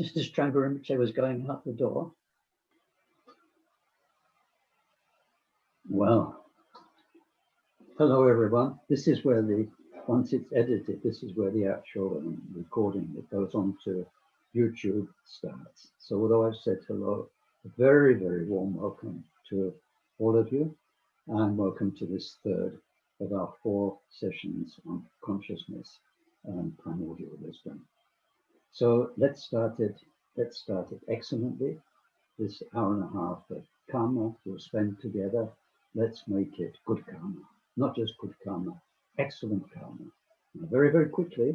Just as Rinpoche was going out the door. Well, hello everyone. This is where once it's edited, this is where the actual recording that goes on to YouTube starts. So although I've said hello, a very, very warm welcome to all of you, and welcome to this third of our 4 sessions on consciousness and primordial wisdom. So let's start it excellently. This hour and a half of karma we'll spend together. Let's make it good karma, not just good karma, excellent karma. Now, very, very quickly,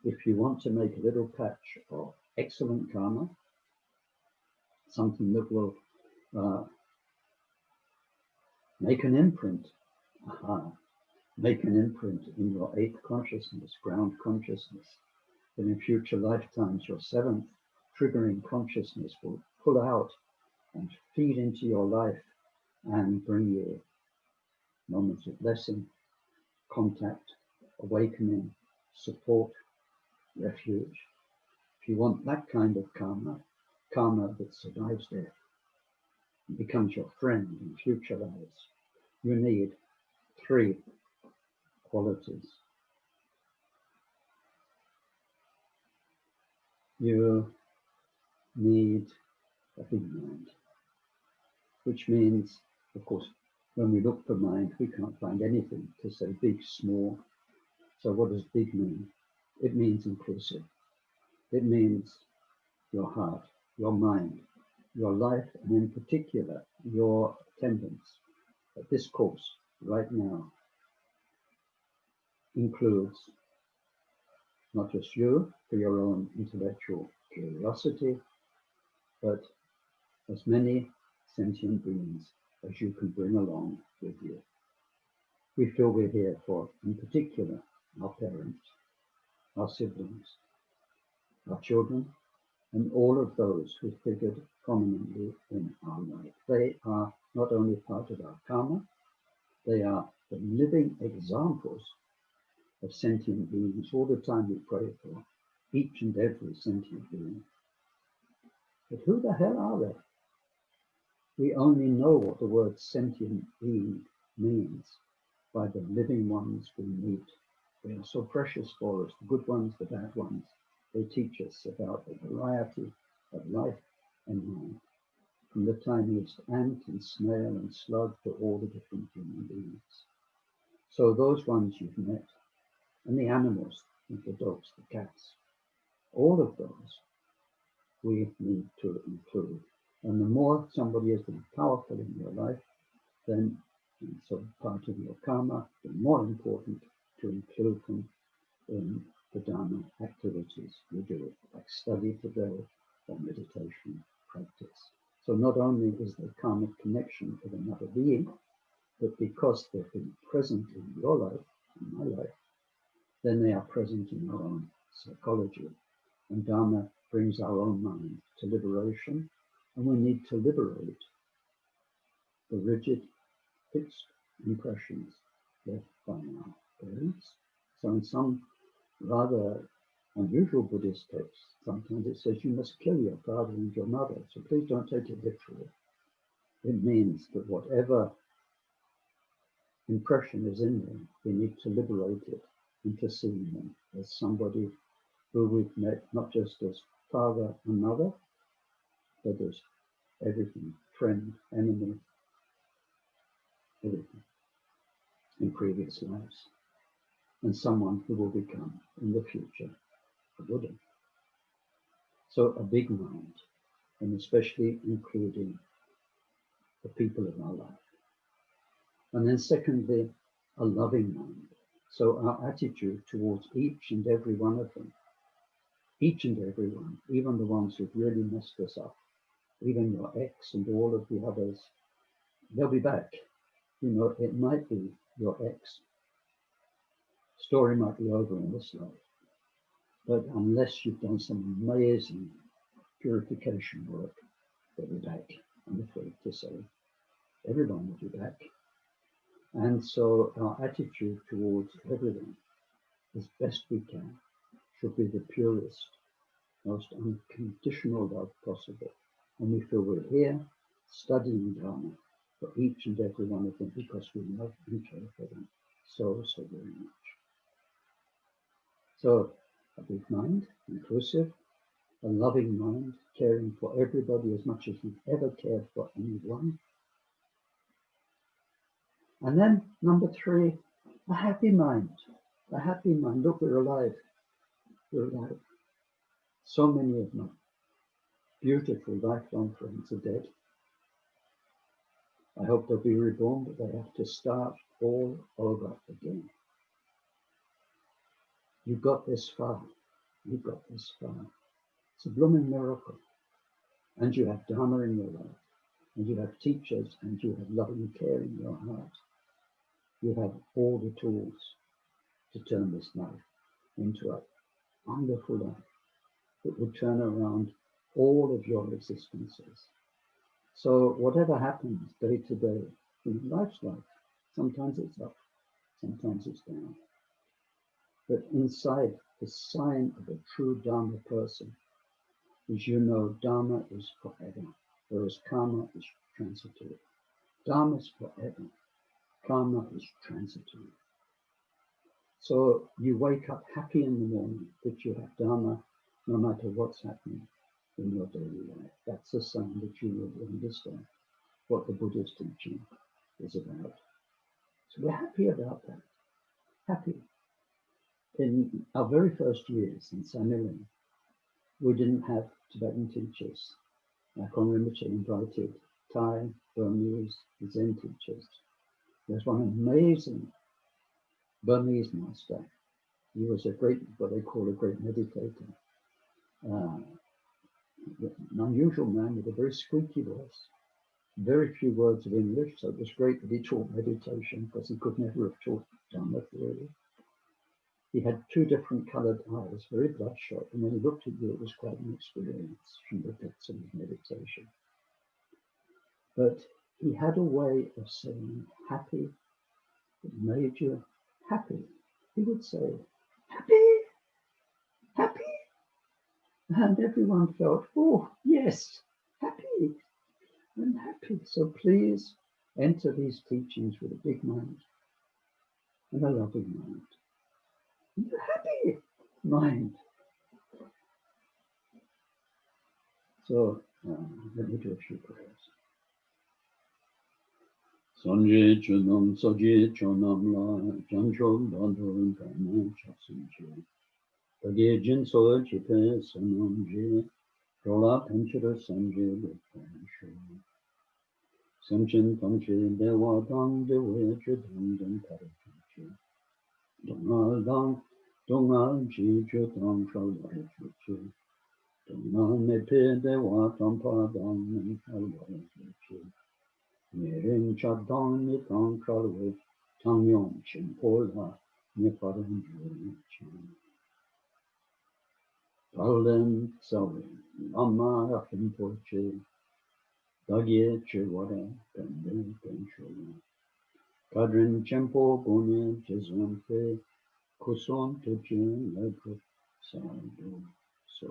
if you want to make a little patch of excellent karma, something that will make an imprint, make an imprint in your 8th consciousness, ground consciousness, then in future lifetimes your 7th triggering consciousness will pull out and feed into your life and bring you moments of blessing, contact, awakening, support, refuge. If you want that kind of karma, karma that survives death and becomes your friend in future lives, you need 3 qualities. You need a big mind, which means, of course, when we look for mind, we can't find anything to say big, small. So what does big mean? It means inclusive. It means your heart, your mind, your life, and in particular, your attendance at this course right now includes not just you for your own intellectual curiosity, but as many sentient beings as you can bring along with you. We feel we're here for, in particular, our parents, our siblings, our children, and all of those who figured prominently in our life. They are not only part of our karma, they are the living examples of sentient beings. All the time we pray for each and every sentient being. But who the hell are they? We only know what the word sentient being means by the living ones we meet. They are so precious for us, the good ones, the bad ones. They teach us about the variety of life and mind, from the tiniest ant and snail and slug to all the different human beings. So those ones you've met, and the animals, the dogs, the cats, all of those we need to include. And the more somebody is very powerful in your life, then so part of your karma, the more important to include them in the Dharma activities you do, like study today or meditation practice. So not only is there karmic connection with another being, but because they've been present in your life, in my life, then they are present in our own psychology. And Dharma brings our own mind to liberation, and we need to liberate the rigid, fixed impressions left by our parents. So in some rather unusual Buddhist texts, sometimes it says you must kill your father and your mother. So please don't take it literally. It means that whatever impression is in them, we need to liberate it into seeing them as somebody who we've met not just as father and mother, but as everything, friend, enemy, everything in previous lives, and someone who will become in the future a Buddha. So a big mind, and especially including the people in our life. And then secondly, a loving mind. So our attitude towards each and every one of them, each and every one, even the ones who've really messed us up, even your ex and all of the others, they'll be back. You know, it might be your ex. Story might be over in this life. But unless you've done some amazing purification work, they'll be back, I'm afraid to say. Everyone will be back. And so our attitude towards everyone, as best we can, should be the purest most unconditional love possible. And we feel we're here studying Dharma for each and every one of them because we love and care for them so, so very much. So, a big mind, inclusive, a loving mind, caring for everybody as much as you've ever cared for anyone. And then, number 3, a happy mind. A happy mind. Look, we're alive. We're alive. So many of my beautiful lifelong friends are dead. I hope they'll be reborn, but they have to start all over again. You got this far. You got this far. It's a blooming miracle. And you have Dharma in your life. And you have teachers. And you have loving care in your heart. You have all the tools to turn this life into a wonderful life that will turn around all of your existences. So whatever happens day to day, life's life, sometimes it's up, sometimes it's down. But inside the sign of a true Dharma person is Dharma is forever, whereas karma is transitory. Dharma is forever, karma is transitory. So you wake up happy in the morning that you have Dharma no matter what's happening in your daily life. That's a sign that you will understand what the Buddha's teaching is about. So we're happy about that. Happy. In our very first years in Samiling, we didn't have Tibetan teachers. Akon Rinpoche invited Thai, Burmese, Zen teachers. There's one amazing Burmese master. He was a great, what they call a great meditator. An unusual man with a very squeaky voice. Very few words of English, so it was great that he taught meditation because he could never have taught Dharma theory. He had 2 different coloured eyes, very bloodshot, and when he looked at you, it was quite an experience from the depths of his meditation. But he had a way of saying happy that made you happy. He would say, happy, happy. And everyone felt, oh, yes, happy. I'm happy. So please enter these teachings with a big mind and a loving mind and a happy mind. So let me do a few prayers. Sanje chunam saje chunam la janchom bandhon kama chasunje. Tage jinso chipe sanam je rola panchara sanje lupansho. Samchin tamche dewa dang dewe chudang dang parachuche. Dongal ji chudang shalvar chuche. Dongal mepe dewa tampa dang shalvar chuche. Neren chadang ni tang shalvar tangyong chimpola ni paran chuche. Palen sawe lama rafin poche. Dagye chewara pende penshola. Kadrin chempo gone jezonfe kuson tuchen lepro sado so.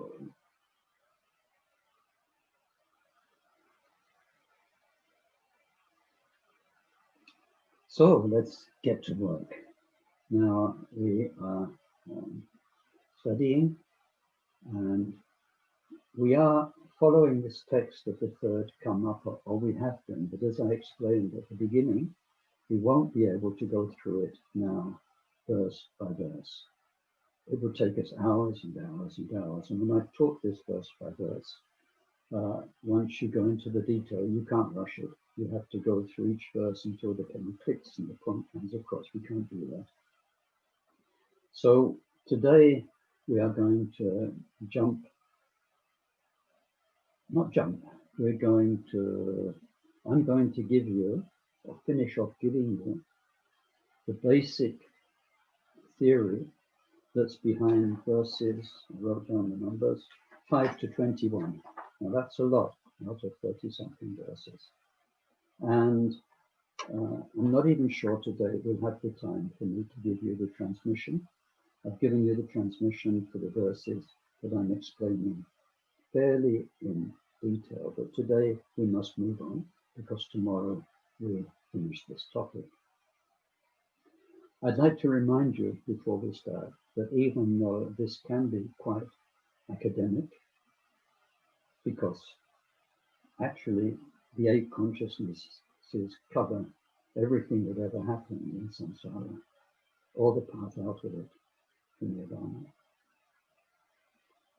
So let's get to work. Now we are studying and we are following this text of the 3rd Karmapa, or we have been, but as I explained at the beginning, we won't be able to go through it now, verse by verse. It would take us hours and hours and hours. And when I've taught this verse by verse, once you go into the detail, you can't rush it. You have to go through each verse until the pen clicks and the point comes across. We can't do that. So today we are going to I'm going to give you, or finish off giving you, the basic theory that's behind verses, I wrote down the numbers, 5 to 21. Now that's a lot, out of 30-something verses. And I'm not even sure today we'll have the time for me to give you the transmission. I've given you the transmission for the verses that I'm explaining fairly in detail, but today we must move on because tomorrow we finish this topic. I'd like to remind you before we start that even though this can be quite academic, because actually the 8 consciousnesses cover everything that ever happened in samsara, or the path out of it, the nirvana.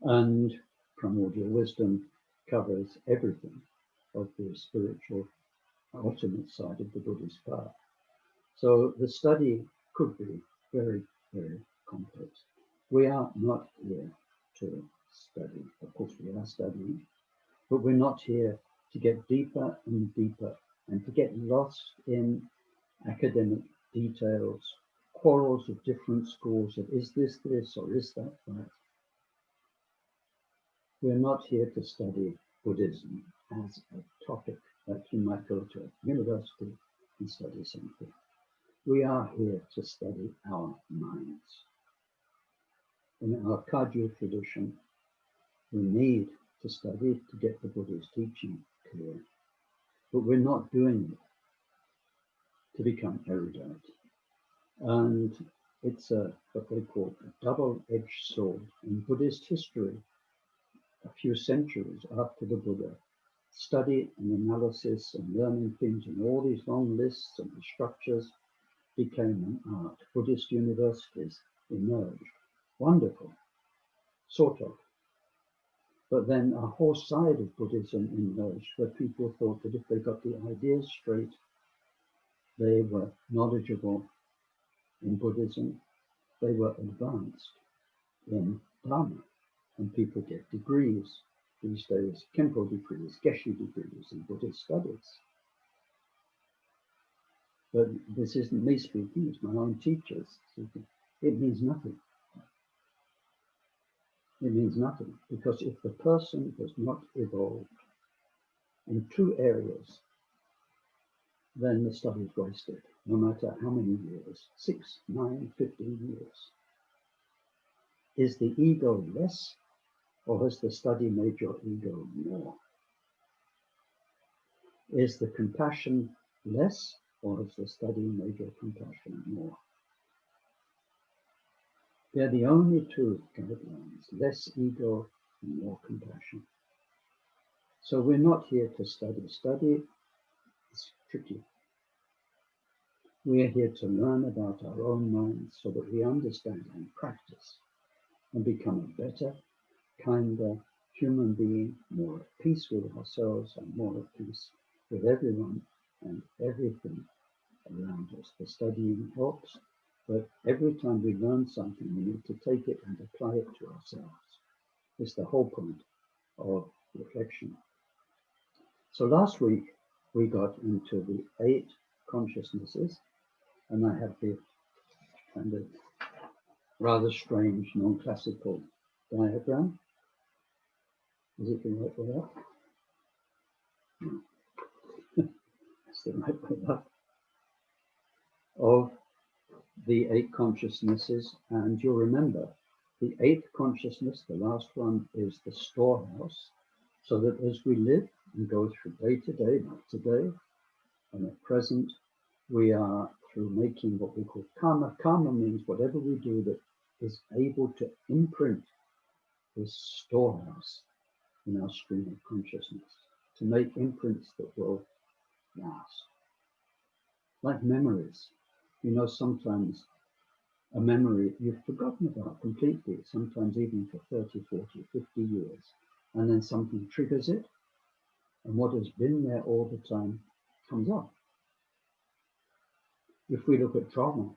And Primordial Wisdom covers everything of the spiritual ultimate side of the Buddhist path. So the study could be very, very complex. We are not here to study. Of course, we are studying, but we're not here to get deeper and deeper and to get lost in academic details, quarrels of different schools of is this or is that that. We're not here to study Buddhism as a topic that you might go to a university and study something. We are here to study our minds. In our Kagyu tradition, we need to study to get the Buddha's teaching clear, but we're not doing it to become erudite. And it's what they call a double-edged sword. In Buddhist history, a few centuries after the Buddha, study and analysis and learning things in all these long lists and the structures became an art. Buddhist universities emerged. Wonderful, sort of. But then a whole side of Buddhism emerged where people thought that if they got the ideas straight, they were knowledgeable in Buddhism, they were advanced in Dharma, and people get degrees. These days, Kempo degrees, Geshe degrees in Buddhist studies. But this isn't me speaking, it's my own teachers speaking. It means nothing. It means nothing, because if the person has not evolved in 2 areas, then the study is wasted, no matter how many years, 6, 9, 15 years. Is the ego less, or has the study made your ego more? Is the compassion less, or has the study made your compassion more? They're the only 2 guidelines, less ego and more compassion. So we're not here to study. Study is tricky. We are here to learn about our own minds so that we understand and practice and become a better, kinder human being, more at peace with ourselves and more at peace with everyone and everything around us. The studying helps, but every time we learn something, we need to take it and apply it to ourselves. It's the whole point of reflection. So last week, we got into the 8 consciousnesses, and I have the kind of rather strange, non-classical diagram. Is it the right way up? No. It's the right way up. Of the 8 consciousnesses, and you'll remember the 8th consciousness, the last one, is the storehouse, so that as we live and go through day to day, night to day, and at present, we are through making what we call karma. Karma means whatever we do that is able to imprint this storehouse in our stream of consciousness, to make imprints that will last. Like memories. You know, sometimes a memory you've forgotten about completely, sometimes even for 30, 40, 50 years, and then something triggers it, and what has been there all the time comes up. If we look at trauma,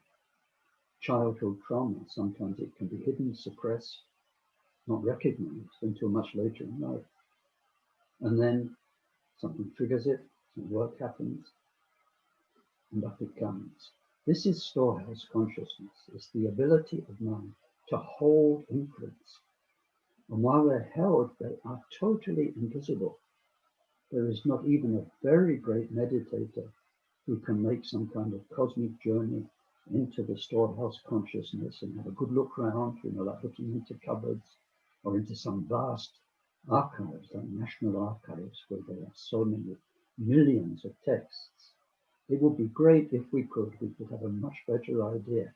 childhood trauma, sometimes it can be hidden, suppressed, not recognized until much later in life. And then something triggers it, some work happens, and up it comes. This is storehouse consciousness. It's the ability of mind to hold imprints. And while they're held, they are totally invisible. There is not even a very great meditator who can make some kind of cosmic journey into the storehouse consciousness and have a good look around, like looking into cupboards or into some vast archives, like national archives, where there are so many millions of texts. It would be great if we could have a much better idea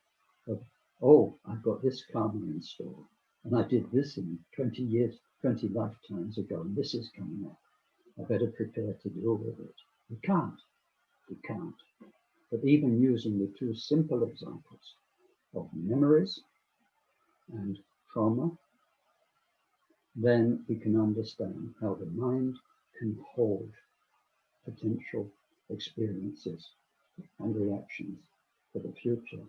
of, oh, I've got this karma in store, and I did this in 20 years, 20 lifetimes ago, and this is coming up. I better prepare to deal with it. We can't. But even using the two simple examples of memories and trauma, then we can understand how the mind can hold potential experiences and reactions for the future.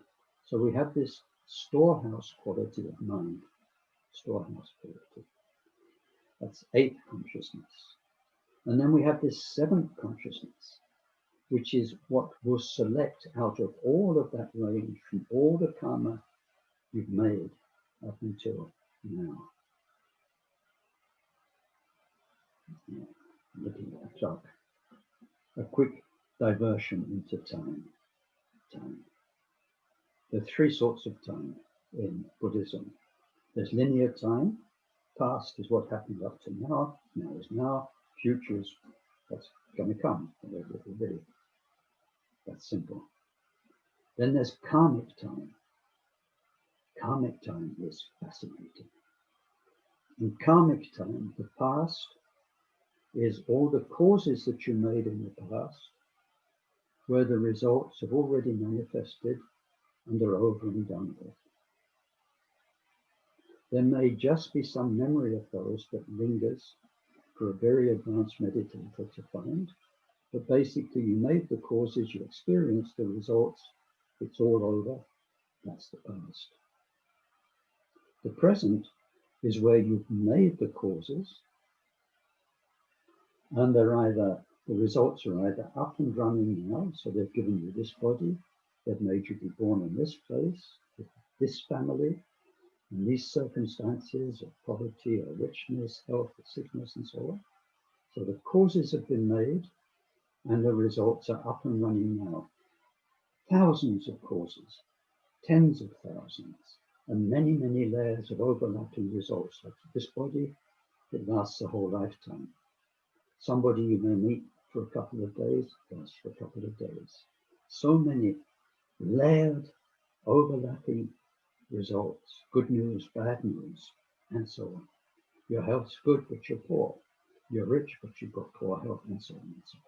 So we have this storehouse quality of mind, storehouse quality. That's eighth consciousness. And then we have this seventh consciousness, which is what will select out of all of that range from all the karma you've made up until now. Looking at the clock. A quick diversion into time. There are three sorts of time in Buddhism. There's linear time. Past is what happened up to now. Now is now. Future is what's going to come, whatever it will be. That's simple. Then there's karmic time. Karmic time is fascinating. In karmic time, the past is all the causes that you made in the past, where the results have already manifested and are over and done with. There may just be some memory of those that lingers for a very advanced meditator to find, but basically you made the causes, you experienced the results, it's all over, that's the past. The present is where you've made the causes, and the results are either up and running now, so they've given you this body, they've made you be born in this place, with this family, in these circumstances of poverty or richness, health or sickness and so on. So the causes have been made and the results are up and running now. Thousands of causes, tens of thousands, and many, many layers of overlapping results. Like this body, it lasts a whole lifetime. Somebody you may meet for a couple of days, lasts for a couple of days. So many layered, overlapping results, good news, bad news, and so on. Your health's good, but you're poor. You're rich, but you've got poor health, and so on and so on.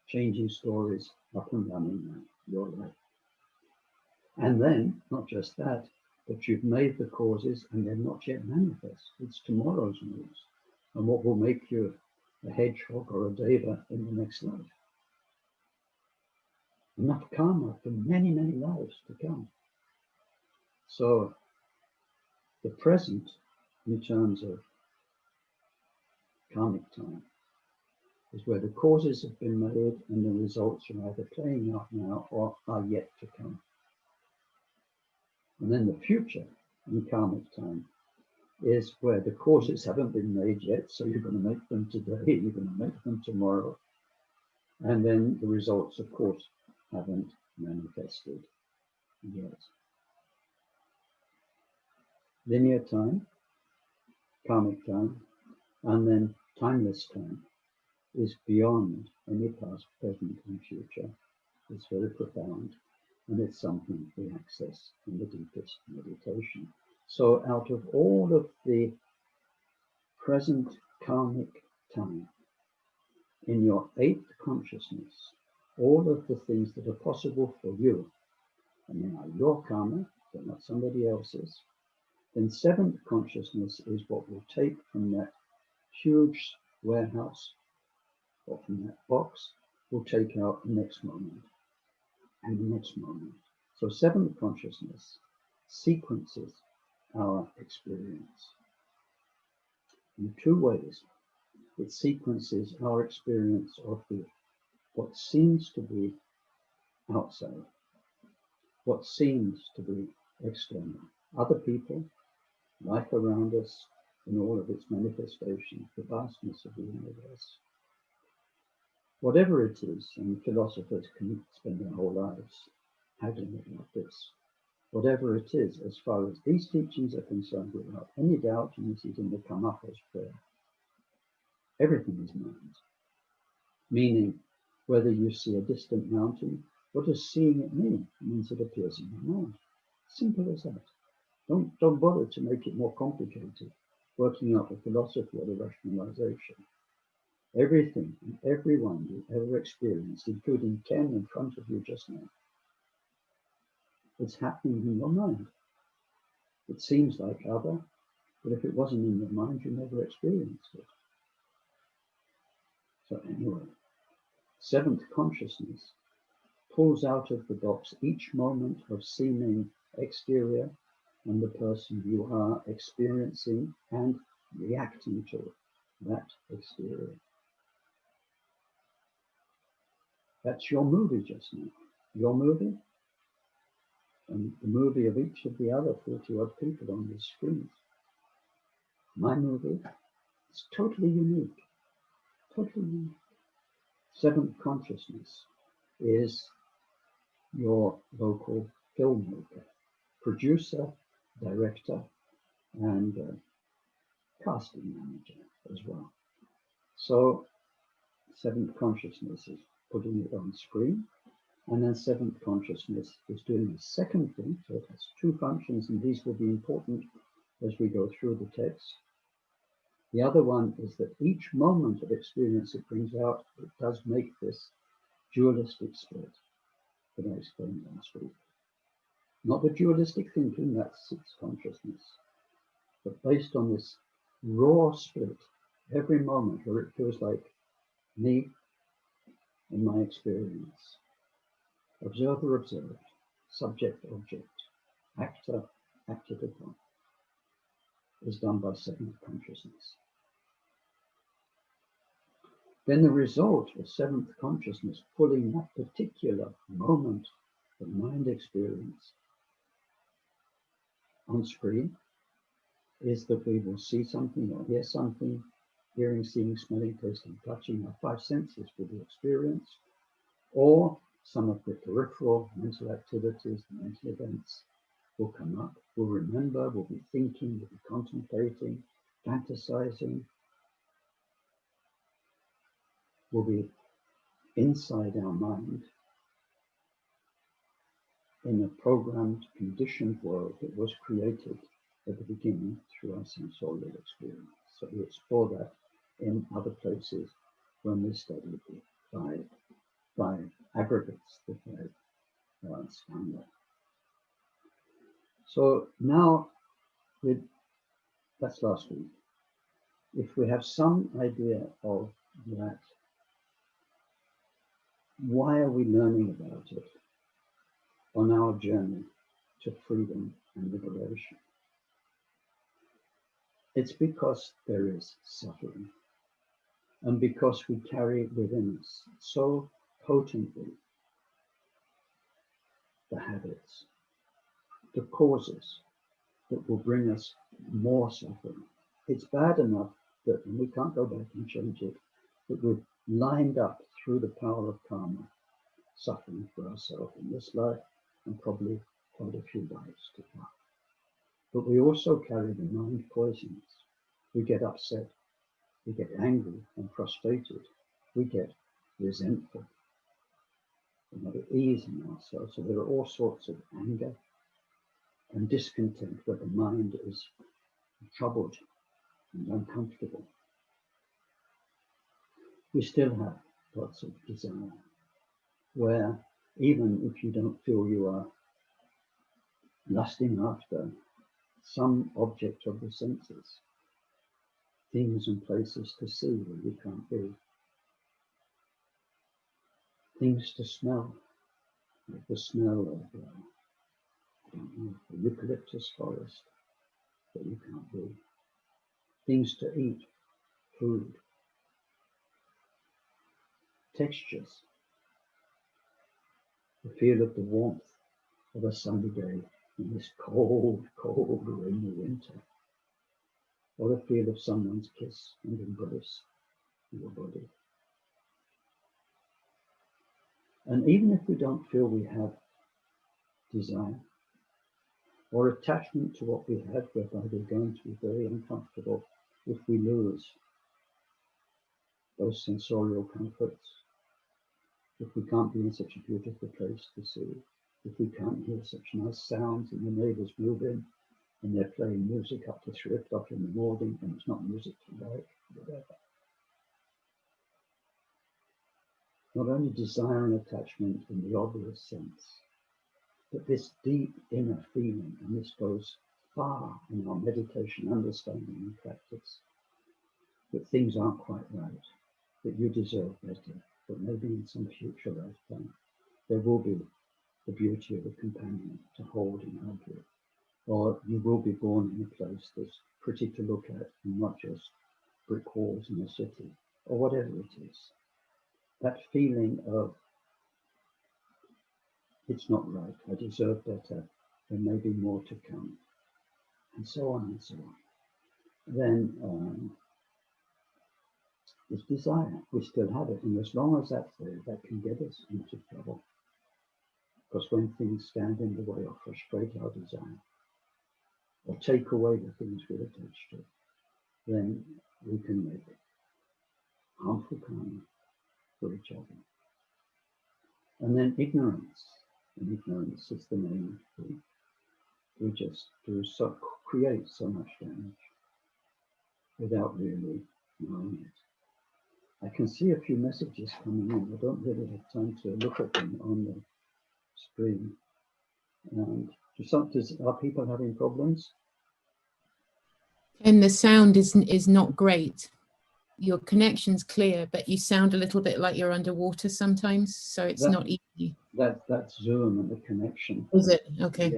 Changing stories, up and running now, your life. And then, not just that, but you've made the causes and they're not yet manifest. It's tomorrow's news. And what will make you a hedgehog or a deva in the next life. Enough karma for many, many lives to come. So the present, in terms of karmic time, is where the causes have been made and the results are either playing out now or are yet to come. And then the future, in karmic time, is where the causes haven't been made yet, so you're going to make them today, you're going to make them tomorrow, and then the results, of course, haven't manifested yet. Linear time, karmic time, and then timeless time is beyond any past, present, and future. It's very profound, and it's something we access in the deepest meditation. So out of all of the present karmic time, in your eighth consciousness, all of the things that are possible for you, and they are your karma, they're not somebody else's, then seventh consciousness is what will take from that huge warehouse, or from that box, will take out the next moment, and the next moment. So seventh consciousness sequences our experience in two ways. It sequences our experience of what seems to be outside, what seems to be external, other people, life around us in all of its manifestations, the vastness of the universe. Whatever it is, and philosophers can spend their whole lives haggling about this. whatever it is, as far as these teachings are concerned, without any doubt, and this is in the Karmapa's prayer, everything is mind. Meaning, whether you see a distant mountain, what does seeing it mean? It means it appears in your mind. Simple as that. Don't bother to make it more complicated, working out the philosophy or the rationalization. Everything and everyone you ever experienced, including Ken in front of you just now, it's happening in your mind. It seems like other, but if it wasn't in your mind, you never experienced it. So anyway, seventh consciousness pulls out of the box each moment of seeming exterior and the person you are experiencing and reacting to that exterior. That's your movie just now. Your movie and the movie of each of the other 40-odd people on this screen. My movie is totally unique. Totally unique. Seventh consciousness is your local filmmaker, producer, director, and casting manager as well. So seventh consciousness is putting it on screen, and then seventh consciousness is doing a second thing. So it has two functions, and these will be important as we go through the text. The other one is that each moment of experience it brings out, it does make this dualistic split that I explained last week. Not the dualistic thinking, that's sixth consciousness, but based on this raw split, every moment where it feels like me and my experience, observer observed, subject object, actor acted upon, is done by seventh consciousness. Then the result of seventh consciousness pulling that particular moment of mind experience on screen is that we will see something or hear something, hearing, seeing, smelling, tasting, touching, our five senses for the experience, or some of the peripheral mental activities, the mental events will come up, we'll remember, we'll be thinking, we'll be contemplating, fantasizing, we'll be inside our mind in a programmed, conditioned world that was created at the beginning through our sensorial experience. So we explore that in other places when we study the five aggregates, the five skandha. So now, that's last week. If we have some idea of that, why are we learning about it on our journey to freedom and liberation? It's because there is suffering, and because we carry within us so potently the habits, the causes that will bring us more suffering. It's bad enough that, and we can't go back and change it, that we've lined up through the power of karma suffering for ourselves in this life and probably quite a few lives to come. But we also carry the mind poisons. We get upset, we get angry and frustrated, we get resentful. We're not at ease in ourselves, so there are all sorts of anger and discontent where the mind is troubled and uncomfortable. We still have lots of desire, where even if you don't feel you are lusting after some object of the senses, things and places to see where you can't be, things to smell, like the smell of the eucalyptus forest that you can't be, things to eat, food, textures, the feel of the warmth of a sunny day in this cold, cold, rainy winter, or the feel of someone's kiss and embrace in your body. And even if we don't feel we have desire, or attachment to what we have, whereby we're going to be very uncomfortable if we lose those sensorial comforts, if we can't be in such a beautiful place to see, if we can't hear such nice sounds and the neighbors move in and they're playing music up to 3 o'clock in the morning and it's not music to like, whatever. Not only desire and attachment in the obvious sense, but this deep inner feeling, and this goes far in our meditation, understanding and practice, that things aren't quite right, that you deserve better, that maybe in some future lifetime there will be the beauty of a companion to hold and hug you, or you will be born in a place that's pretty to look at and not just brick walls in a city, or whatever it is. That feeling of it's not right, I deserve better, there may be more to come, and so on and so on. Then this desire, we still have it, and as long as that's there, that can get us into trouble. Because when things stand in the way or frustrate our desire, or take away the things we're attached to, then we can make harmful karma for each other. And then ignorance, and ignorance is the main thing. We just create so much damage without really knowing it. I can see a few messages coming in. I don't really have time to look at them on the screen. And are people having problems? And the sound is not great. Your connection's clear, but you sound a little bit like you're underwater sometimes, so it's not easy. That's Zoom and the connection. Is it? Okay.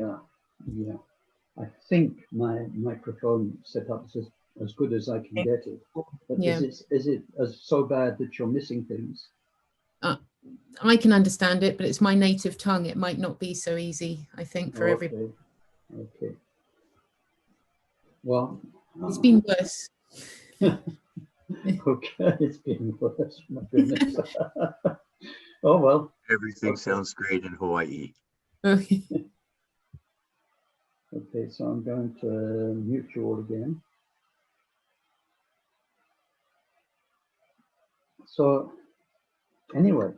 Yeah. I think my microphone setup is as good as I can get it. But yeah. is it as so bad that you're missing things? I can understand it, but it's my native tongue. It might not be so easy, I think, for everybody. Okay. Well, it's been worse. Okay, it's been worse. My goodness. Oh well. Everything sounds great in Hawaii. Okay. Okay, so I'm going to mute you all again. So anyway,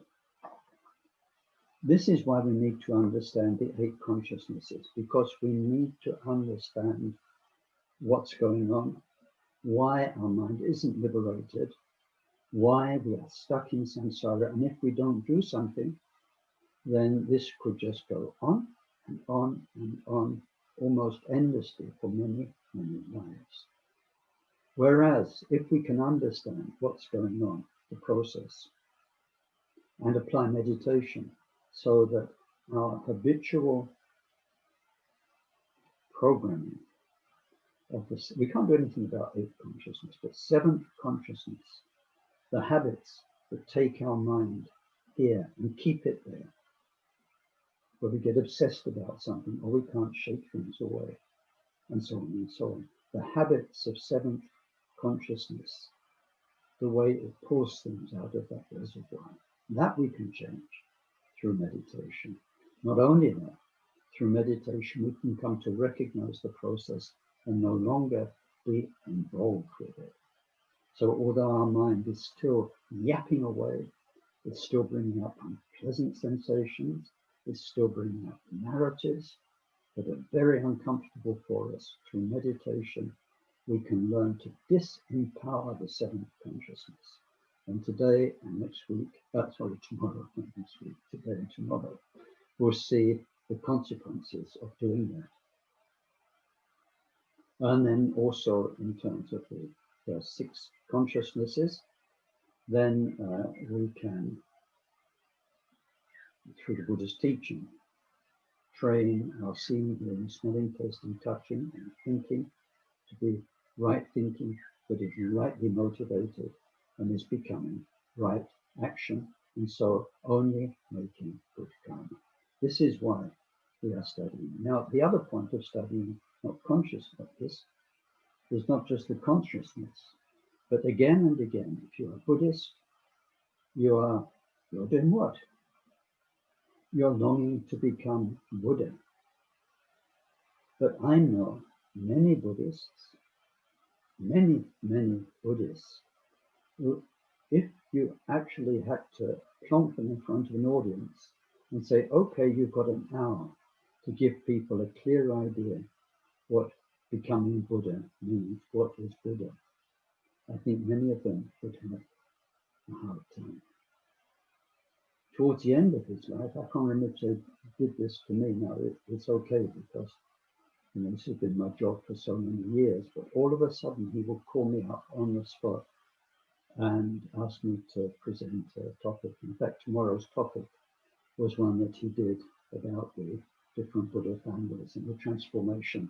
this is why we need to understand the 8 consciousnesses, because we need to understand what's going on, why our mind isn't liberated, why we are stuck in samsara, and if we don't do something, then this could just go on and on and on, almost endlessly for many, many lives. Whereas if we can understand what's going on, the process, and apply meditation so that our habitual programming of this, we can't do anything about 8th consciousness, but 7th consciousness, the habits that take our mind here and keep it there, where we get obsessed about something or we can't shake things away, and so on and so on. The habits of 7th consciousness, the way it pulls things out of that reservoir, that we can change through meditation. Not only that, through meditation we can come to recognize the process and no longer be involved with it. So although our mind is still yapping away, it's still bringing up unpleasant sensations, it's still bringing up narratives that are very uncomfortable for us. Through meditation, we can learn to disempower the 7th consciousness. And today and next week, tomorrow, not next week, today and tomorrow, we'll see the consequences of doing that. And then also in terms of the 6 consciousnesses, then we can, through the Buddha's teaching, train our seeing, hearing, smelling, tasting, touching, and thinking to be right thinking that is rightly motivated and is becoming right action, and so only making good karma. This is why we are studying. Now, the other point of studying not consciousness is not just the consciousness, but again and again, if you're a Buddhist, you're doing what? You're longing to become Buddha. But I know many Buddhists, many Buddhists, who, if you actually had to plonk them in front of an audience and say, okay, you've got an hour to give people a clear idea what becoming Buddha means, what is Buddha, I think many of them would have a hard time. Towards the end of his life, I can't remember if they did this to me. Now, it's okay because, you know, this has been my job for so many years, but all of a sudden he would call me up on the spot and ask me to present a topic. In fact, tomorrow's topic was one that he did about the different Buddha families and the transformation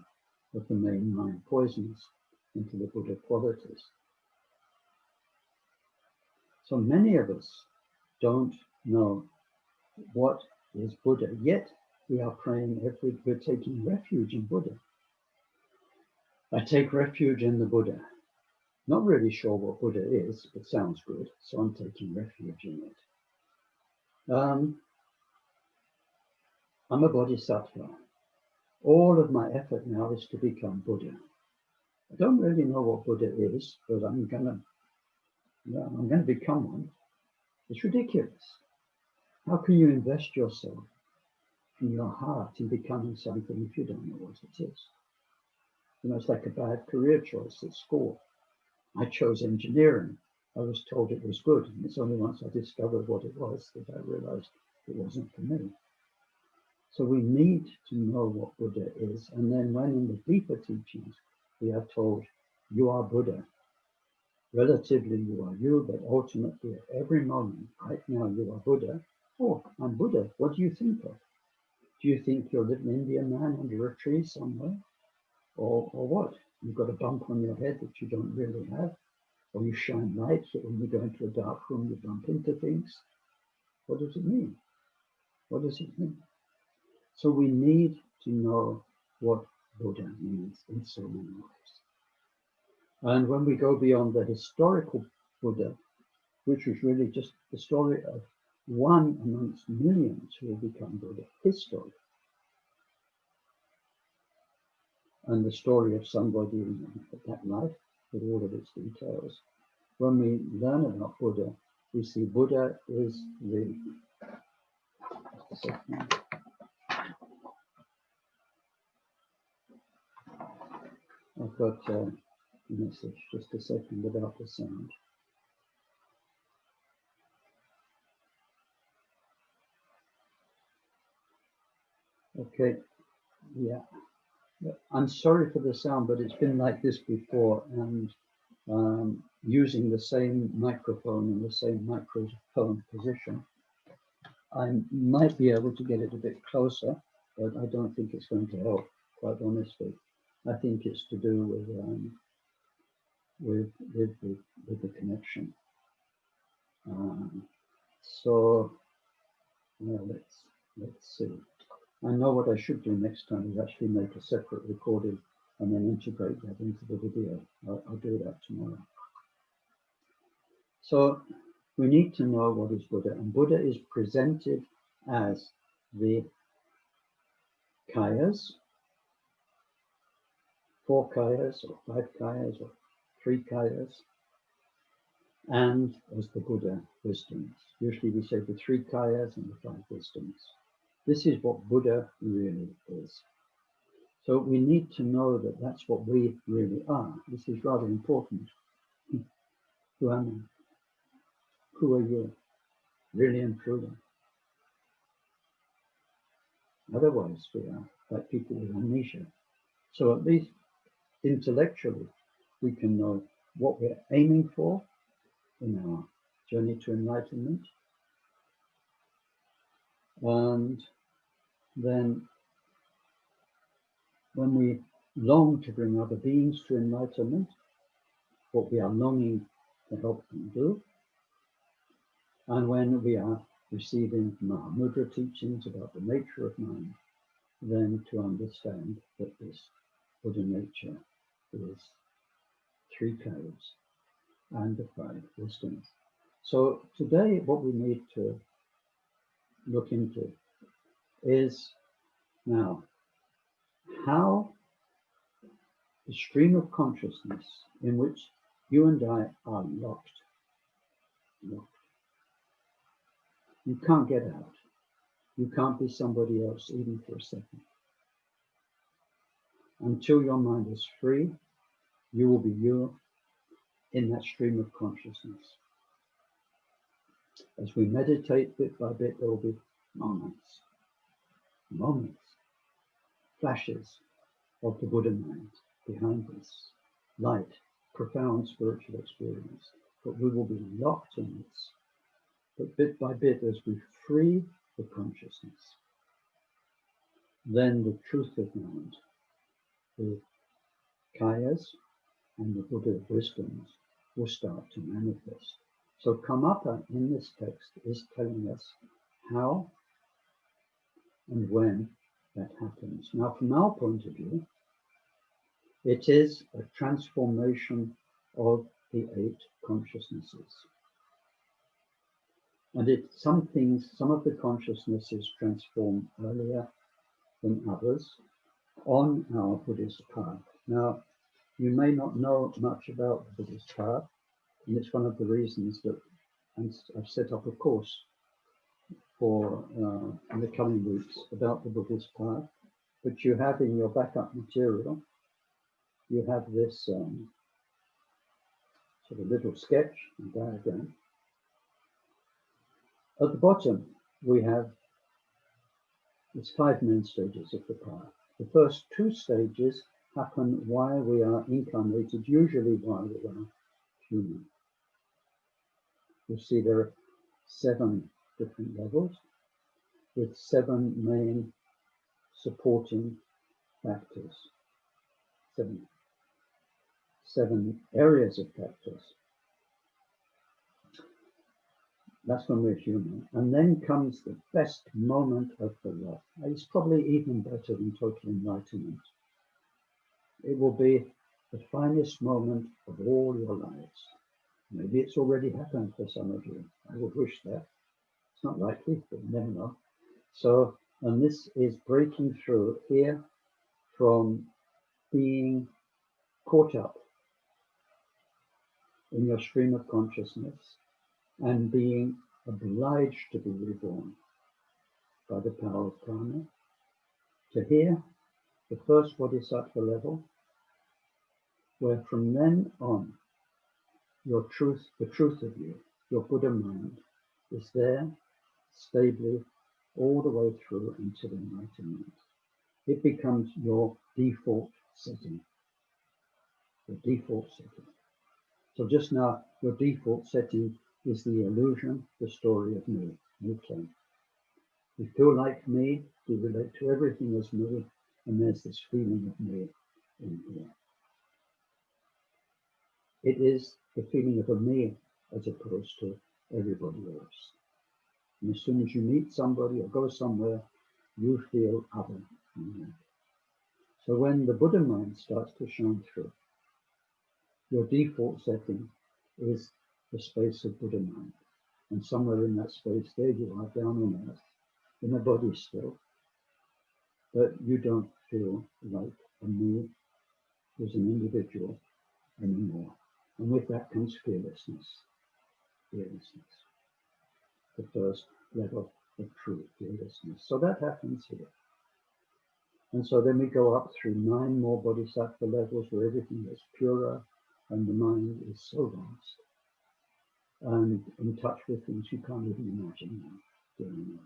of the main 9 poisons into the Buddha qualities. So many of us don't know what is Buddha, yet we are praying we're taking refuge in Buddha. I take refuge in the Buddha. Not really sure what Buddha is, but sounds good, so I'm taking refuge in it. I'm a bodhisattva. All of my effort now is to become Buddha. I don't really know what Buddha is, but I'm gonna become one. It's ridiculous. How can you invest yourself from your heart in becoming something if you don't know what it is? You know, it's like a bad career choice at school. I chose engineering. I was told it was good, and it's only once I discovered what it was that I realized it wasn't for me. So we need to know what Buddha is, and then when in the deeper teachings we are told, you are Buddha. Relatively you are you, but ultimately at every moment, right now you are Buddha. Oh, I'm Buddha. What do you think of? Do you think you're a little Indian man under a tree somewhere? Or what? You've got a bump on your head that you don't really have? Or you shine light so when you go into a dark room you bump into things? What does it mean? What does it mean? So we need to know what Buddha means in so many ways. And when we go beyond the historical Buddha, which was really just the story of one amongst millions who will become Buddha, his story, and the story of somebody in that life with all of its details. When we learn about Buddha, we see Buddha is the I've got a message, just a second, about the sound. Okay, yeah. I'm sorry for the sound, but it's been like this before, and using the same microphone in the same microphone position, I might be able to get it a bit closer, but I don't think it's going to help, quite honestly. I think it's to do with the connection. So let's see. I know what I should do next time is actually make a separate recording and then integrate that into the video. I'll do that tomorrow. So we need to know what is Buddha, and Buddha is presented as the kayas, 4 kayas or 5 kayas or 3 kayas, and as the Buddha wisdoms. Usually we say the 3 kayas and the 5 wisdoms. This is what Buddha really is. So we need to know that that's what we really are. This is rather important. Who am I? Who are you? Really and truly. Otherwise we are like people with amnesia. So at least intellectually we can know what we're aiming for in our journey to enlightenment. And then when we long to bring other beings to enlightenment, what we are longing to help them do, and when we are receiving Mahamudra teachings about the nature of mind, then to understand that this Buddha nature is 3 kayas and the 5 wisdoms. So today what we need to look into is now, how the stream of consciousness in which you and I are locked. You can't get out. You can't be somebody else even for a second. Until your mind is free, you will be you in that stream of consciousness. As we meditate bit by bit, there will be moments, flashes of the Buddha mind behind this light, profound spiritual experience. But we will be locked in this. But bit by bit, as we free the consciousness, then the truth of mind, the kayas and the Buddha wisdoms will start to manifest. So Karmapa in this text is telling us how and when that happens. Now, from our point of view, it is a transformation of the 8 consciousnesses. And some of the consciousnesses transform earlier than others on our Buddhist path. Now, you may not know much about the Buddhist path, and it's one of the reasons that I've set up a course for in the coming weeks about the Buddhist path. But you have in your backup material, you have this sort of little sketch and diagram. At the bottom, we have these 5 main stages of the path. The first 2 stages happen while we are incarnated, usually while we are human. You see there are 7 different levels with 7 main supporting factors, 7 areas of factors. That's when we're human. And then comes the best moment of the lot. It's probably even better than total enlightenment. It will be the finest moment of all your lives. Maybe it's already happened for some of you. I would wish that. It's not likely, but you never know. So, and this is breaking through here from being caught up in your stream of consciousness and being obliged to be reborn by the power of karma, to here, the first bodhisattva level, where from then on, your truth, the truth of you, your Buddha mind, is there stably all the way through until enlightenment. It becomes your default setting. Your default setting. So just now, your default setting is the illusion, the story of me, me claim. We feel like me, we relate to everything as me, and there's this feeling of me in here. It is the feeling of a me as opposed to everybody else. And as soon as you meet somebody or go somewhere, you feel other than that. So when the Buddha mind starts to shine through, your default setting is the space of Buddha mind. And somewhere in that space, there you are down on earth, in a body still, but you don't feel like a me who's an individual anymore. And with that comes fearlessness. Fearlessness. The first level of true fearlessness. So that happens here. And so then we go up through 9 more bodhisattva levels where everything is purer and the mind is so vast and in touch with things you can't even imagine now.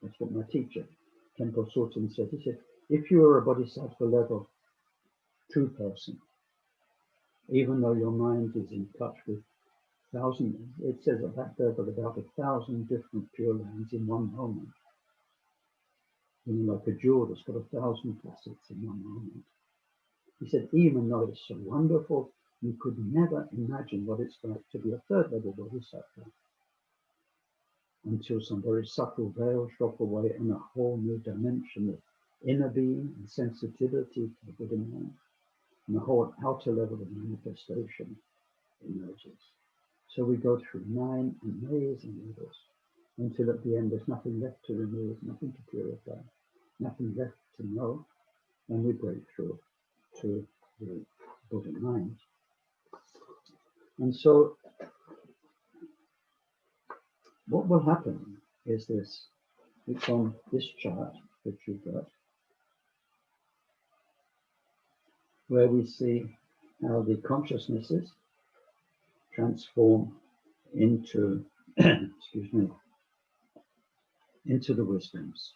That's what my teacher, Ken Holmes, said. He said, if you are a bodhisattva level 2 person, even though your mind is in touch with 1,000, it says at that level about 1,000 different pure lands in one moment. You know, like a jewel that's got 1,000 facets in one moment. He said, even though it's so wonderful, you could never imagine what it's like to be a 3rd level bodhisattva until some very subtle veils drop away and a whole new dimension of inner being and sensitivity to the Buddha mind, and the whole outer level of manifestation emerges. So we go through 9 amazing levels until at the end there's nothing left to remove, nothing to purify, nothing left to know, and we break through to the Buddha mind. And so what will happen is this. It's on this chart that you've got, where we see how the consciousnesses transform into, excuse me, into the wisdoms.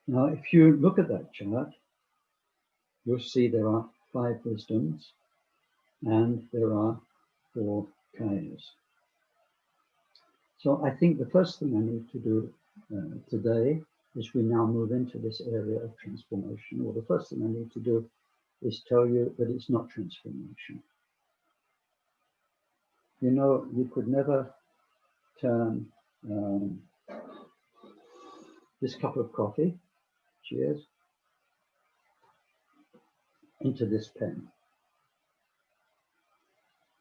Now, if you look at that chart, you'll see there are 5 wisdoms and there are 4 kayas. So I think the first thing I need to do today is we now move into this area of transformation. Or the first thing I need to do is tell you that it's not transformation. You know, you could never turn this cup of coffee, cheers, into this pen.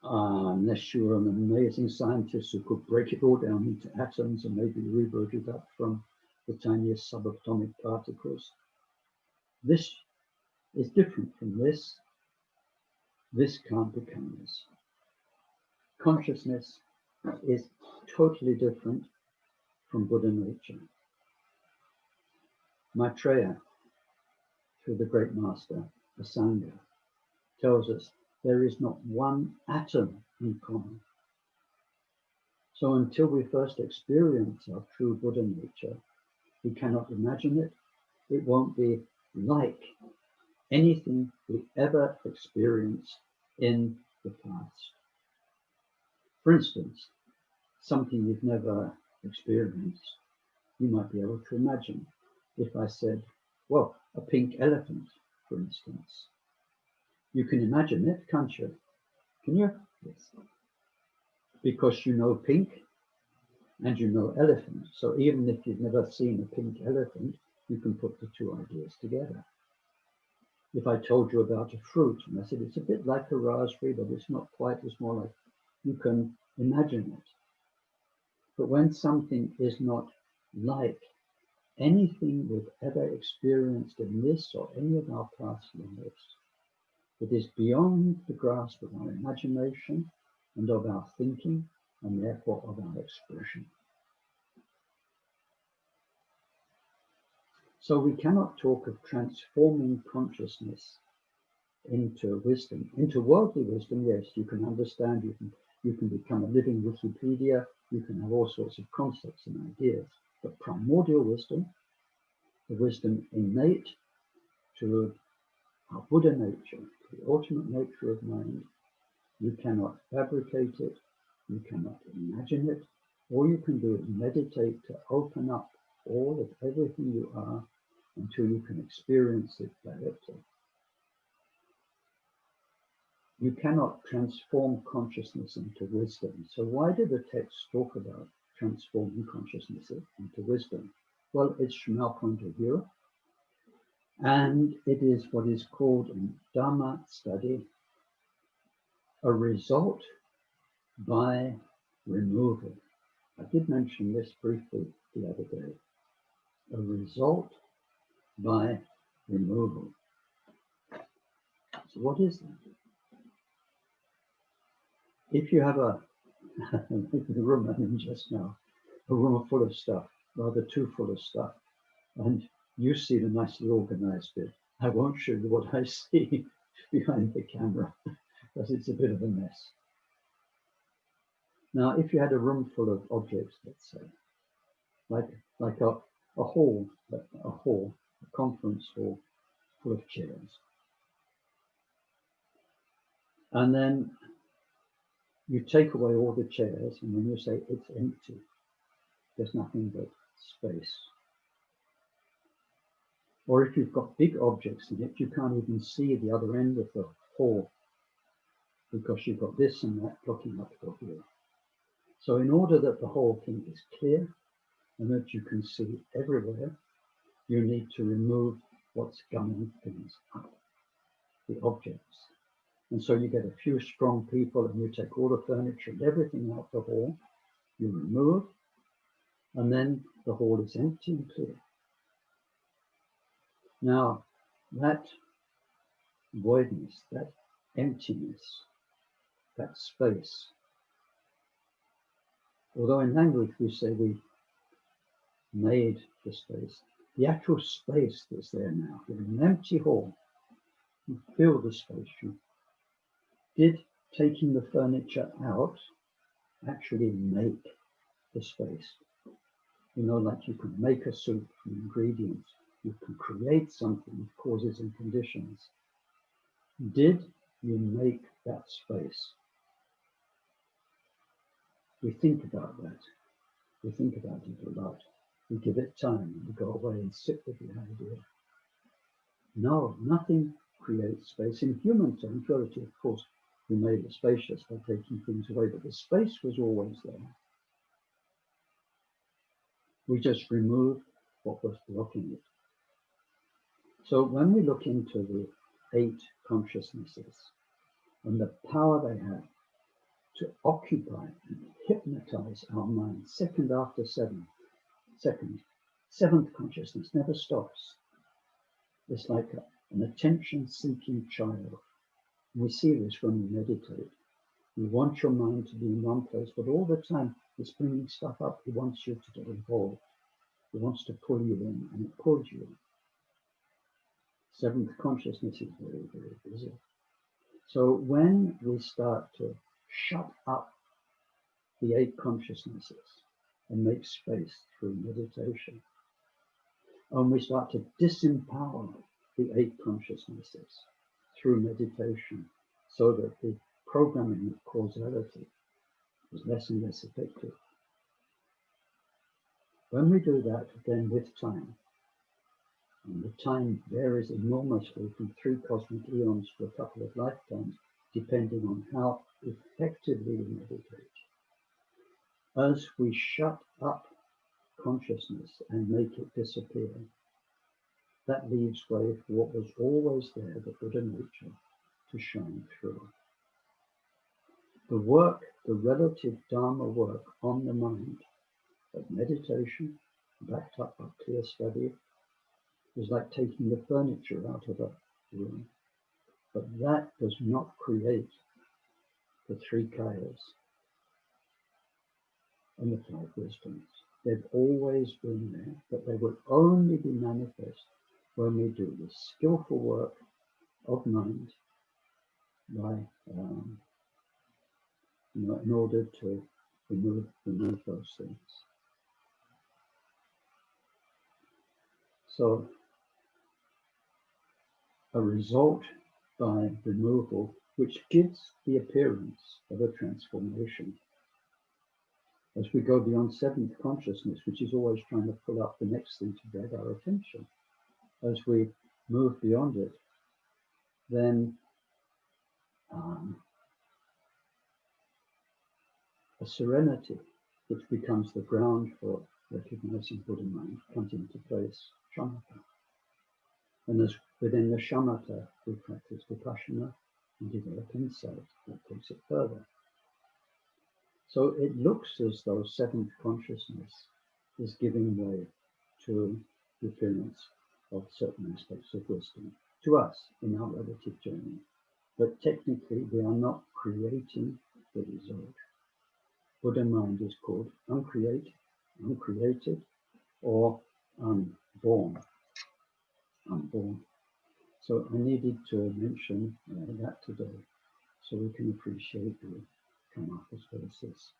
Unless you were an amazing scientist who could break it all down into atoms and maybe rebuild it up from the tiniest subatomic particles. This is different from this. This can't become this. Consciousness is totally different from Buddha nature. Maitreya, through the great master, Asanga, tells us there is not one atom in common. So until we first experience our true Buddha nature, we cannot imagine it. It won't be like anything we ever experienced in the past. For instance, something you've never experienced, you might be able to imagine. If I said, well, a pink elephant, for instance. You can imagine it, can't you? Can you? Yes. Because you know pink and you know elephant. So even if you've never seen a pink elephant, you can put the 2 ideas together. If I told you about a fruit and I said it's a bit like a raspberry, but it's not quite, it's more like, you can imagine it. But when something is not like anything we've ever experienced in this or any of our past lives, it is beyond the grasp of our imagination and of our thinking, and therefore of our expression. So we cannot talk of transforming consciousness into wisdom. Into worldly wisdom, yes, you can understand, you can become a living Wikipedia, you can have all sorts of concepts and ideas. But primordial wisdom, the wisdom innate to our Buddha nature, the ultimate nature of mind, you cannot fabricate it, you cannot imagine it. All you can do is meditate to open up all of everything you are until you can experience it directly. You cannot transform consciousness into wisdom. So why do the texts talk about transforming consciousness into wisdom? Well, it's from our point of view. And it is what is called in Dhamma study a result by removal. I did mention this briefly the other day. A result by removal. So what is that? If you have the room I'm in just now, a room full of stuff, rather too full of stuff, and you see the nicely organized bit, I won't show you what I see behind the camera because it's a bit of a mess. Now, if you had a room full of objects, let's say, like a hall, a conference hall full of chairs, and then you take away all the chairs, and then you say it's empty. There's nothing but space. Or if you've got big objects in it, you can't even see the other end of the hall because you've got this and that blocking up your view. So in order that the whole thing is clear and that you can see everywhere, you need to remove what's gumming things up, the objects. And so you get a few strong people and you take all the furniture and everything out the hall, you remove, and then the hall is empty and clear. Now, that voidness, that emptiness, that space. Although in language we say we made the space, the actual space that's there now, in an empty hall, you fill the space. You did taking the furniture out actually make the space. You know, like you can make a soup from ingredients. You can create something with causes and conditions. Did you make that space? We think about that. We think about it a lot. We give it time and we go away and sit with the idea. No, nothing creates space. In human terms, relative, of course, we made it spacious by taking things away, but the space was always there. We just removed what was blocking it. So when we look into the 8 consciousnesses and the power they have to occupy and hypnotize our mind, second after seventh consciousness never stops. It's like an attention-seeking child. We see this when we meditate. You want your mind to be in one place, but all the time it's bringing stuff up. It wants you to get involved. It wants to pull you in, and it pulls you in. 7th consciousness is very, very busy. So when we start to shut up the 8 consciousnesses and make space through meditation, and we start to disempower the 8 consciousnesses through meditation, so that the programming of causality is less and less effective. When we do that, then with time, and the time varies enormously from 3 cosmic eons to a couple of lifetimes, depending on how effectively we meditate. As we shut up consciousness and make it disappear, that leaves way for what was always there, the Buddha nature, to shine through. The work, the relative Dharma work on the mind, of meditation, backed up by clear study, is like taking the furniture out of a room. But that does not create the 3 kayas and the 5 wisdoms. They've always been there, but they will only be manifest when we do the skillful work of mind by, in order to remove those things. So, a result by removal, which gives the appearance of a transformation. As we go beyond 7th consciousness, which is always trying to pull up the next thing to grab our attention, as we move beyond it, then a serenity, which becomes the ground for recognizing Buddha mind, comes into place, shamatha. And as within the shamatha, we practice vipassana and develop insight that takes it further. So it looks as though 7th consciousness is giving way to the appearance of certain aspects of wisdom to us in our relative journey. But technically, we are not creating the result. Buddha mind is called uncreated, or unborn. So I needed to mention that today, so we can appreciate the Karmapa's verses.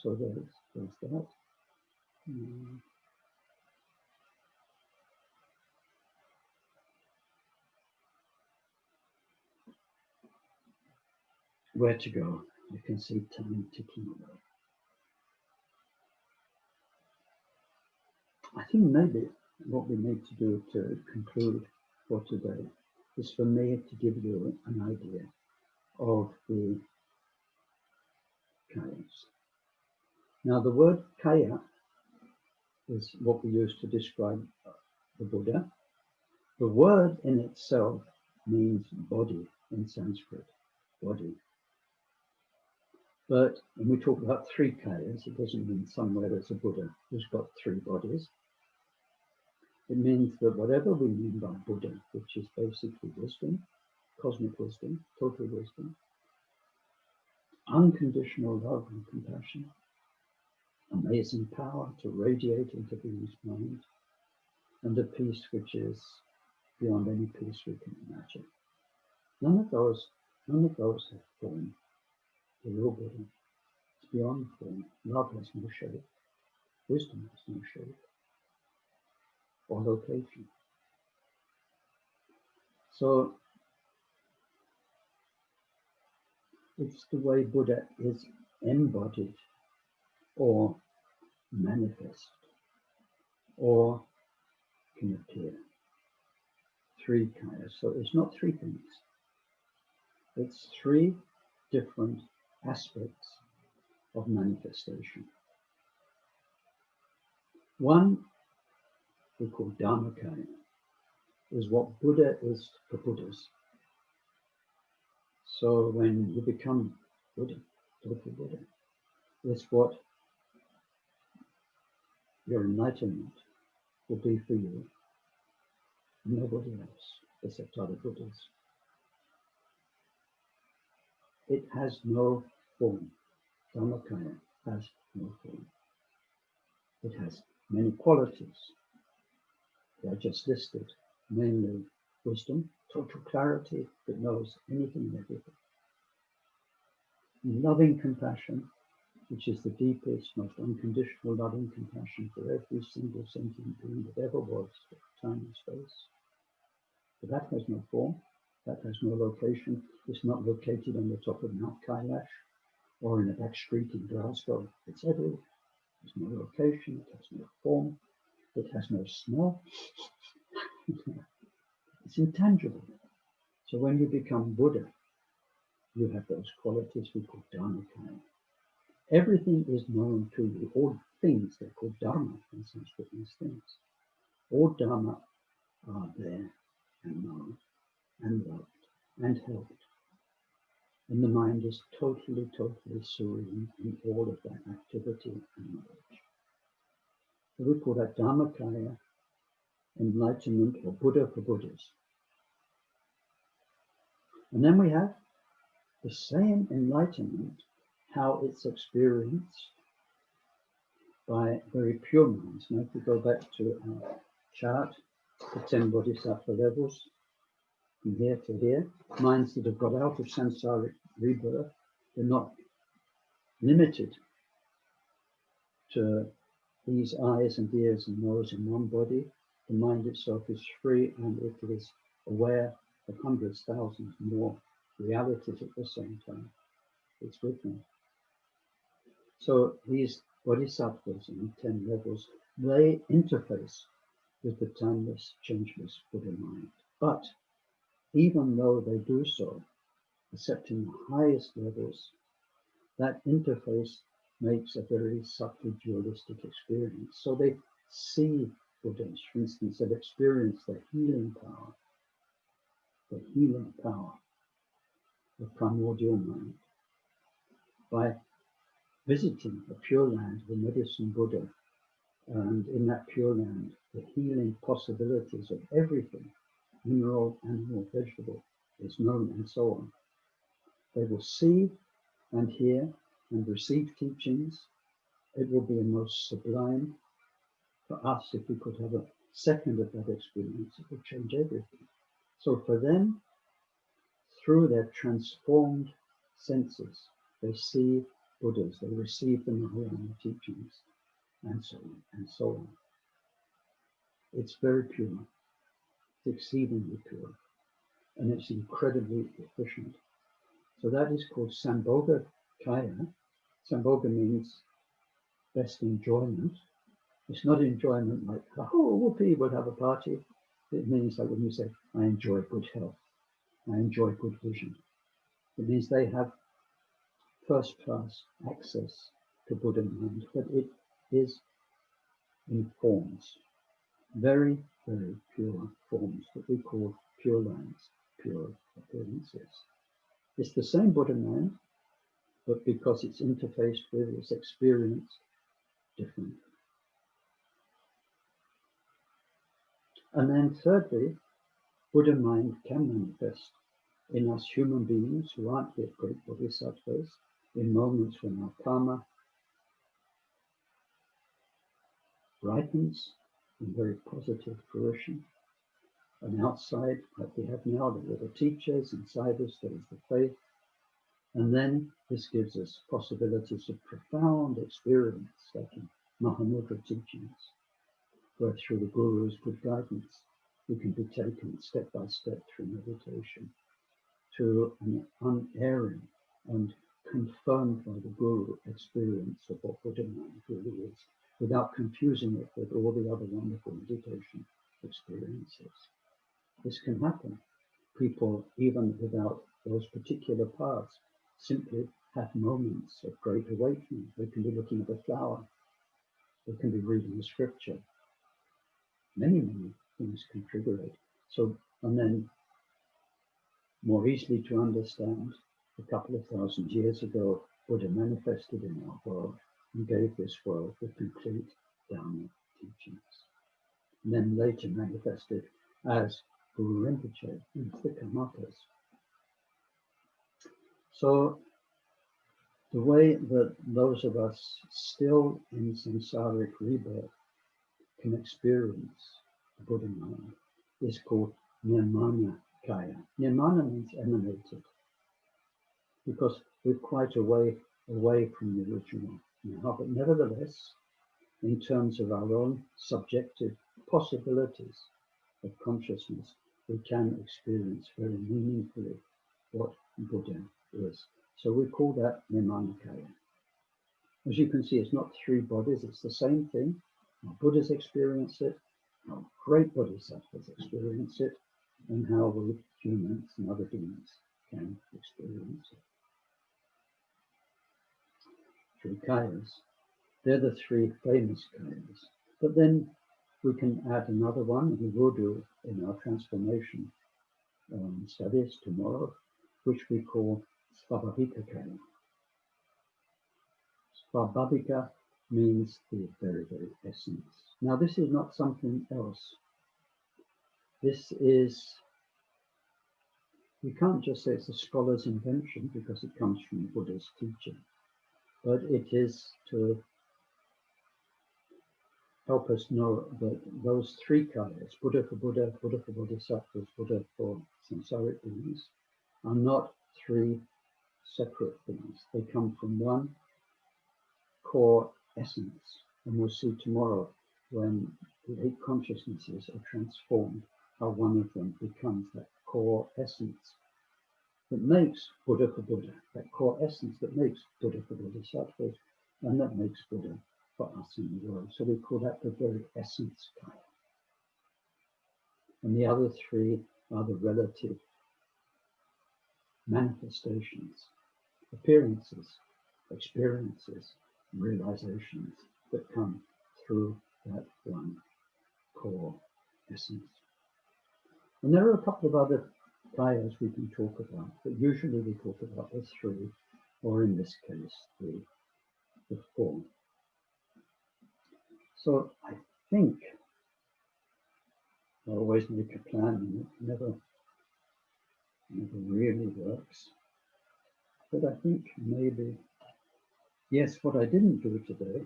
So there's that. Where to go? You can see time ticking away. I think maybe what we need to do to conclude for today is for me to give you an idea of the kayas. Now, the word kaya is what we use to describe the Buddha. The word in itself means body in Sanskrit, body. But when we talk about 3 kayas, it doesn't mean somewhere there's a Buddha who's got 3 bodies. It means that whatever we mean by Buddha, which is basically wisdom, cosmic wisdom, total wisdom, unconditional love and compassion, amazing power to radiate into being's mind, and a peace which is beyond any peace we can imagine. None of those have form. The real Buddha is beyond form. Love has no shape. Wisdom has no shape or location. So it's the way Buddha is embodied or manifest or can appear. Three kayas. So it's not three things. It's three different aspects of manifestation. One we call Dharmakaya is what Buddha is for Buddhas. So when you become Buddha, total Buddha, it's what your enlightenment will be for you. Nobody else except other Buddhas. It has no form. Dharmakaya has no form. It has many qualities. They are just listed, mainly wisdom, total clarity that knows anything and everything. Loving compassion, which is the deepest, most unconditional loving compassion for every single sentient being that ever was, for time and space. But that has no form, that has no location. It's not located on the top of Mount Kailash or in a back street in Glasgow. It's everywhere. There's no location, it has no form, it has no smell. It's intangible. So when you become Buddha, you have those qualities we call Dharmakaya. Everything is known to you. All things, they're called Dharma in Sanskrit, these things. All Dharma are there and known and loved and held. And the mind is totally, totally serene in all of that activity and knowledge. So we call that Dharmakaya, enlightenment, or Buddha for Buddhas. And then we have the same enlightenment, how it's experienced by very pure minds. Now, if we go back to our chart, the 10 bodhisattva levels, from here to here, minds that have got out of samsaric rebirth, they're not limited to these eyes and ears and nose in one body. The mind itself is free and it is aware of hundreds, thousands more realities at the same time. It's with them. So these bodhisattvas in 10 levels, they interface with the timeless, changeless Buddha mind. But even though they do so, except in the highest levels, that interface makes a very subtly dualistic experience. So they see Buddhas, for instance, they've experienced the healing power of primordial mind by visiting a pure land, the medicine Buddha, and in that pure land, the healing possibilities of everything, mineral, animal, vegetable, is known, and so on. They will see and hear and receive teachings. It will be a most sublime for us if we could have a second of that experience. It would change everything. So for them, through their transformed senses, they see Buddhas, they receive the Mahayana teachings, and so on, and so on. It's very pure. It's exceedingly pure. And it's incredibly efficient. So that is called Sambhoga Kaya. Sambhoga means best enjoyment. It's not enjoyment like, oh, whoopee, we'll have a party. It means like when you say, I enjoy good health. I enjoy good vision. It means they have first-class access to Buddha mind, but it is in forms, very, very pure forms that we call pure lines, pure appearances. It's the same Buddha mind, but because it's interfaced with, it's experienced differently. And then thirdly, Buddha mind can manifest in us human beings who aren't yet great bodhisattvas, in moments when our karma ripens in very positive fruition. And outside, like we have now, the little teachers, inside us, there is the faith. And then this gives us possibilities of profound experience, like in Mahamudra teachings, where through the Guru's good guidance, we can be taken step by step through meditation to an unerring and confirmed by the Guru experience of what Buddha mind really is, without confusing it with all the other wonderful meditation experiences. This can happen. People, even without those particular paths, simply have moments of great awakening. They can be looking at a flower. They can be reading a scripture. Many things can trigger it. So, and then more easily to understand, a couple of thousand years ago, Buddha manifested in our world and gave this world the complete Dharma teachings. And then later manifested as Guru Rinpoche in the Karmapas. So the way that those of us still in samsaric rebirth can experience the Buddha mind is called nirmana kaya. Nirmana means emanated, because we're quite away from the original now, but nevertheless, in terms of our own subjective possibilities of consciousness, we can experience very meaningfully what Buddha is. So we call that Nirmanakaya. As you can see, it's not three bodies, it's the same thing. How Buddhas experience it, how great bodhisattvas experience it, and how we humans and other beings can experience it. Three kayas. They're the three famous kayas. But then we can add another one, and we will do in our transformation studies tomorrow, which we call Svabhavika kaya. Svabhavika means the very, very essence. Now, this is not something else. This is, you can't just say it's a scholar's invention because it comes from Buddha's teaching, but it is to help us know that those three kayas, Buddha for Buddha, Buddha for Bodhisattvas, Buddha for samsaric beings, are not three separate things. They come from one core essence. And we'll see tomorrow when the eight consciousnesses are transformed, how one of them becomes that core essence that makes Buddha for Buddha, that core essence that makes Buddha for Bodhisattvas, and that makes Buddha for us in the world. So we call that the very essence kaya. And the other three are the relative manifestations, appearances, experiences, realizations that come through that one core essence. And there are a couple of other kayas we can talk about, but usually we talk about the three, or in this case, the four. So I think I always make a plan and it never really works. But I think maybe, yes, what I didn't do today,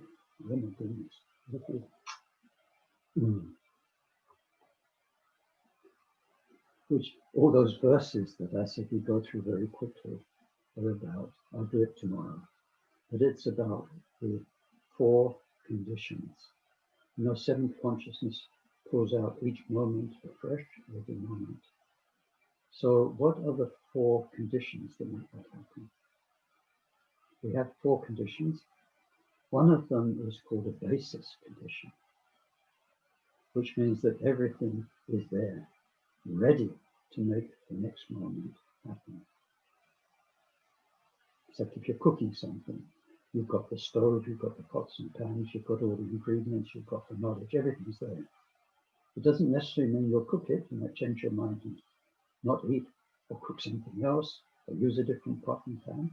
oh my goodness, which all those verses that I said we go through very quickly are about, I'll do it tomorrow, but it's about the four conditions. You know, seventh consciousness pulls out each moment afresh, every moment. So what are the four conditions that make that happen? We have four conditions. One of them is called a basis condition, which means that everything is there, ready to make the next moment happen. It's like if you're cooking something, you've got the stove, you've got the pots and pans, you've got all the ingredients, you've got the knowledge, everything's there. It doesn't necessarily mean you'll cook it. You might change your mind and not eat or cook something else or use a different pot and pan,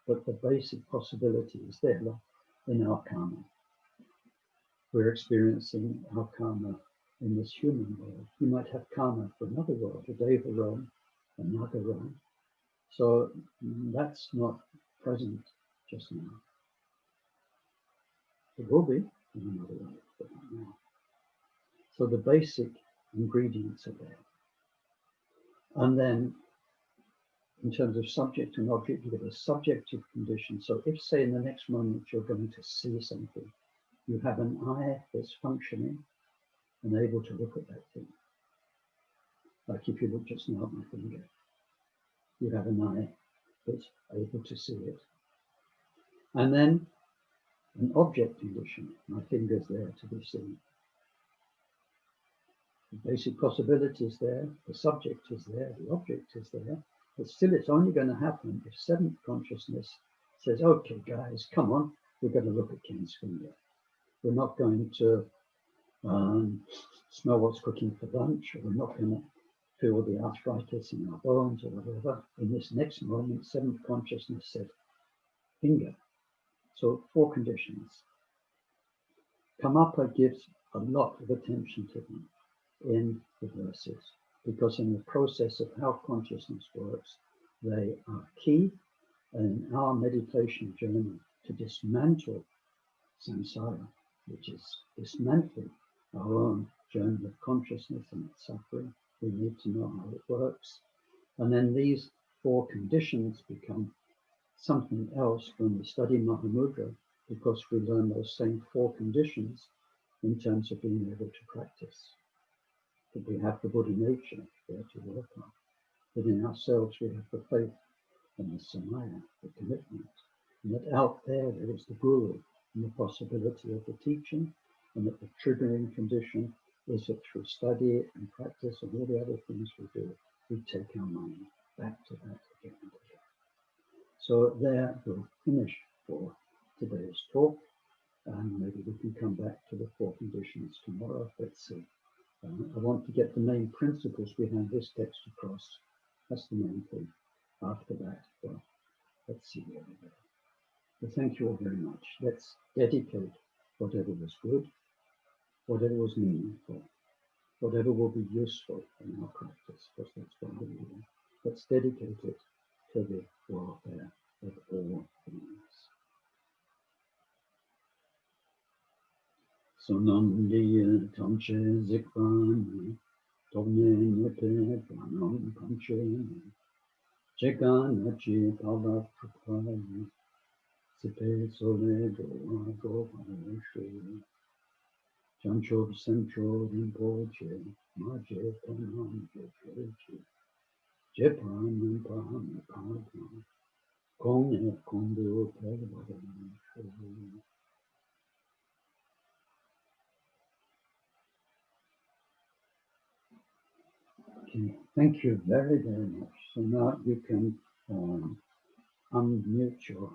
but the basic possibility is there. Like in our karma, we're experiencing our karma in this human world. You might have karma for another world, a deva realm, another realm. So that's not present just now. It will be in another way, but not now. So the basic ingredients are there. And then in terms of subject and object, you get a subjective condition. So if, say, in the next moment you're going to see something, you have an eye that's functioning and able to look at that thing. Like if you look just now at my finger, you have an eye that's able to see it. And then an object condition, my finger's there to be seen. The basic possibility is there, the subject is there, the object is there, but still it's only going to happen if seventh consciousness says, okay guys, come on, we're going to look at Ken's finger. We're not going to smell what's cooking for lunch, or we're not going to feel the arthritis in our bones or whatever. In this next moment, seventh consciousness said, finger. So 4 conditions. Karmapa gives a lot of attention to them in the verses, because in the process of how consciousness works, they are key in our meditation journey to dismantle samsara, which is dismantling our own journey of consciousness and its suffering. We need to know how it works. And then these 4 conditions become something else when we study Mahamudra, because we learn those same 4 conditions in terms of being able to practice. That we have the Buddha nature there to work on. Within ourselves we have the faith and the samaya, the commitment. And that out there is the guru and the possibility of the teaching, and that the triggering condition is that through study and practice and all the other things we do, we take our mind back to that again and again. So there we'll finish for today's talk, and maybe we can come back to the 4 conditions tomorrow. Let's see. I want to get the main principles behind this text across. That's the main thing. After that, well, let's see where we go. So thank you all very much. Let's dedicate whatever was good, whatever was meaningful, whatever will be useful in our practice, because that's what we're doing. Let's dedicate it to the welfare of all beings. Sonondiya tamche zikvani, tovne nyepe pranam panche, chekana chi pava prapaya, sipe sole doa govane shri, chancho sancho rinpoche, maje panam jechechi, jepanam paham paham, kong kondo pavadam shri. Okay, thank you very, very much. So now you can unmute your